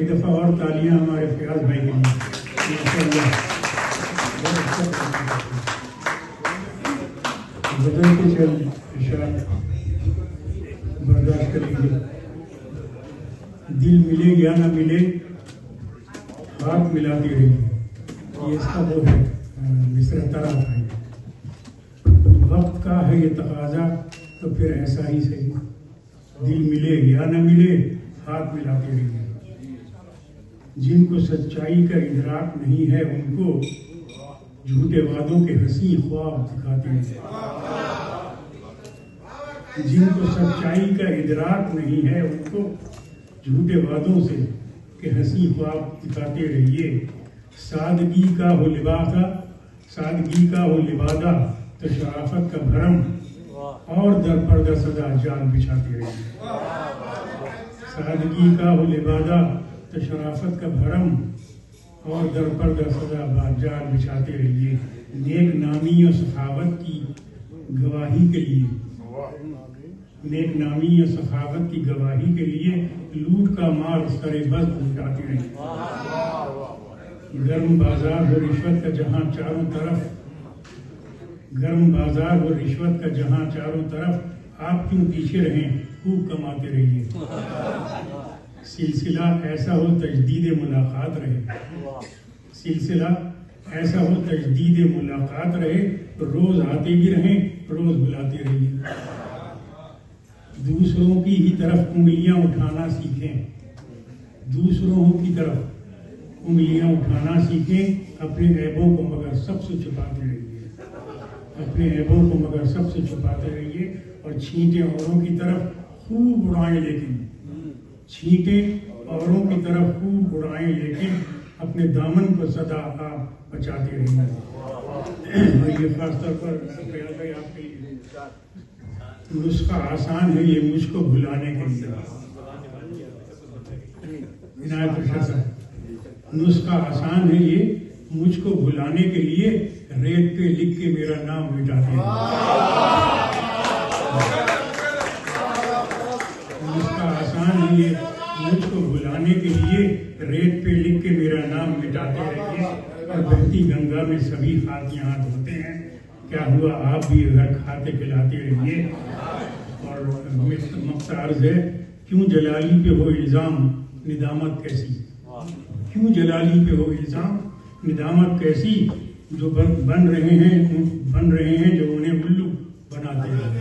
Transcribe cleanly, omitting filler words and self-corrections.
ایک دفعہ اور تالیاں ہمارے فیاض بھائی کے لیے. بدل کے چل ارشاد برداشت کریں گے. دل ملے یا نہ ملے ہاتھ ملاتے رہیں گے. یہ اس کا وہ ہے مصرع طرح ہے. وقت کا ہے یہ تقاضا تو پھر ایسا ہی صحیح. دل ملے یا نہ ملے ہاتھ ملاتے رہیں گے. جن کو سچائی کا ادراک نہیں ہے ان کو جھوٹے وعدوں کے حسین خواب دکھاتے ہیں. جن کو سچائی کا ادراک نہیں ہے ان کو جھوٹے وعدوں سے کہ حسین خواب دکھاتے رہیے. سادگی کا ہو لبادہ تو شرافت کا بھرم اور در پردہ سدا جال بچھاتے رہیے. سادگی کا ہو لبادہ تو شرافت کا بھرم اور در پردہ سدا جال بچھاتے رہیے. نیک نامی اور سخاوت کی گواہی کے لیے لوٹ کا مال سر بس لوٹاتے رہیے. گرم بازار ہو رشوت کا جہاں چاروں طرف آپ کیوں پیچھے رہیں خوب کماتے رہیے. سلسلہ ایسا ہو تجدید ملاقات رہے روز آتے بھی رہیں روز بلاتے رہیے. دوسروں کی ہی طرف انگلیاں اٹھانا سیکھیں. اپنے عیبوں کو مگر سب سے چھپاتے رہیے. اور چھینٹیں اوروں کی طرف خوب اڑائیں لیکن اپنے دامن کو سدا آپ بچاتے رہیے. اور یہ خاص طور پر آپ کے لیے نسخہ آسان ہے یہ مجھ کو بھلانے کے لیے. نسخہ آسان ہے یہ مجھ کو بھلانے کے لیے ریت پہ لکھ کے میرا نام مٹاتے ہیں. نسخہ آسان ہے یہ مجھ کو بھلانے کے لیے ریت پہ لکھ کے میرا نام مٹاتے رہیے. اور بہتی گنگا میں سبھی ہاتھ یہاں دھوتے ہیں. کیا ہوا آپ بھی اگر کھاتے پلاتے رہیے. اور مقصد عرض ہے کیوں جلالی پہ ہو الزام ندامت کیسی جو بن رہے ہیں جو انہیں الو بناتے ہیں.